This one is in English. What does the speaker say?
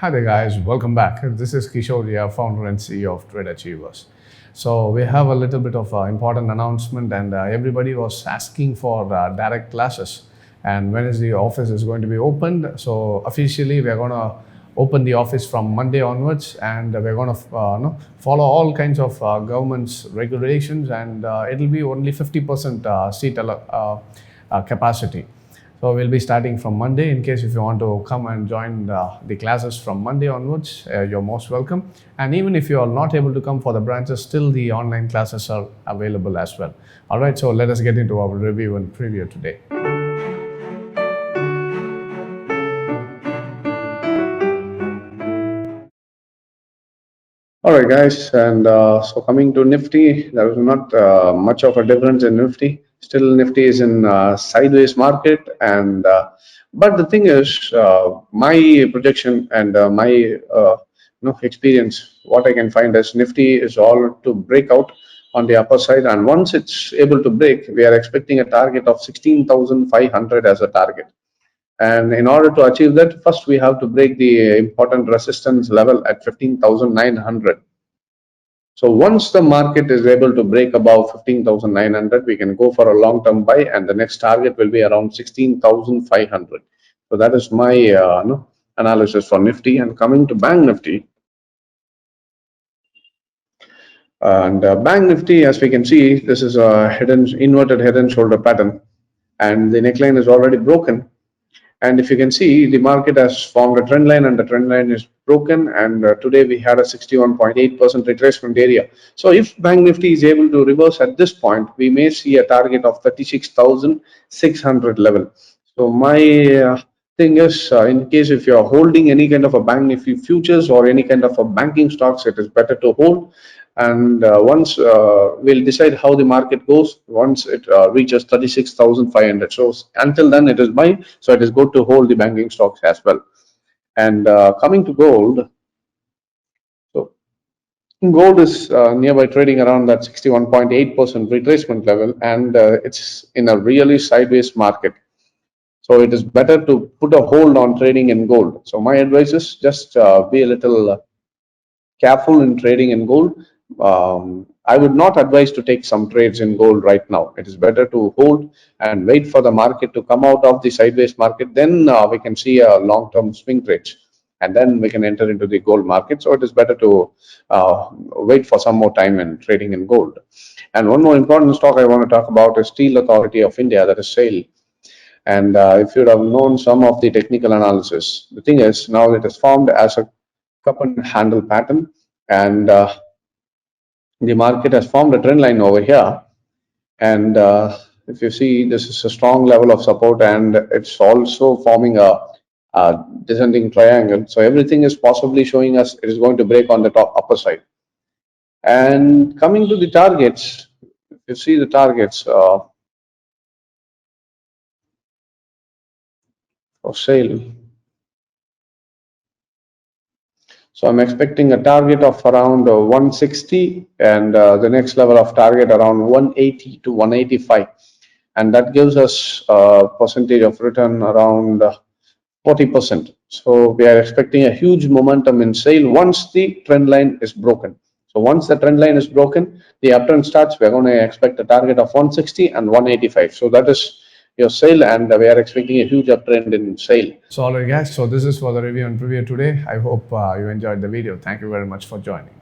Hi there, guys. Welcome back. This is Kishore, here, founder and CEO of Trade Achievers. So we have a little bit of important announcement, and everybody was asking for direct classes. And when is the office is going to be opened? So officially, we are going to open the office from Monday onwards, and we're going to follow all kinds of government's regulations, and it'll be only 50% seat capacity. So we'll be starting from Monday. In case if you want to come and join the classes from Monday onwards, you're most welcome. And even if you are not able to come for the branches, still the online classes are available as well. All right, so let us get into our review and preview today. All right, guys, and so coming to Nifty, there is not much of a difference in Nifty. Still, Nifty is in sideways market, and but the thing is, my projection and my experience, what I can find is Nifty is all to break out on the upper side, and once it's able to break, we are expecting a target of 16,500 as a target. And in order to achieve that, first we have to break the important resistance level at 15,900. So once the market is able to break above 15,900, we can go for a long-term buy, and the next target will be around 16,500. So that is my analysis for Nifty. And coming to Bank Nifty, and Bank Nifty, as we can see, this is a inverted head and shoulder pattern, and the neckline is already broken. And if you can see, the market has formed a trend line, and the trend line is broken. And today we had a 61.8% retracement area. So if Bank Nifty is able to reverse at this point, we may see a target of 36,600 level. So my thing is, in case if you are holding any kind of a Bank Nifty futures or any kind of a banking stocks, it is better to hold. And once we'll decide how the market goes once it reaches 36,500. So until then, it is buy. So it is good to hold the banking stocks as well. And coming to gold, so gold is nearby trading around that 61.8% retracement level, and it's in a really sideways market. So it is better to put a hold on trading in gold. So my advice is just be a little careful in trading in gold. I would not advise to take some trades in gold right now. It is better to hold and wait for the market to come out of the sideways market. Then we can see a long-term swing trades, and then we can enter into the gold market. So it is better to wait for some more time in trading in gold. And one more important stock I want to talk about is Steel Authority of India, that is SAIL. And if you would have known some of the technical analysis, the thing is now it is formed as a cup and handle pattern, and the market has formed a trend line over here. And if you see, this is a strong level of support, and it's also forming a descending triangle. So everything is possibly showing us it is going to break on the top upper side. And coming to the targets, if you see the targets for SAIL. So I'm expecting a target of around 160, and the next level of target around 180 to 185. And that gives us a percentage of return around 40%. So we are expecting a huge momentum in SAIL once the trend line is broken. So once the trend line is broken, the uptrend starts. We're going to expect a target of 160 and 185. So that is your SAIL, and we are expecting a huge uptrend in SAIL. So all right, guys, so this is for the review and preview today. I hope you enjoyed the video. Thank you very much for joining.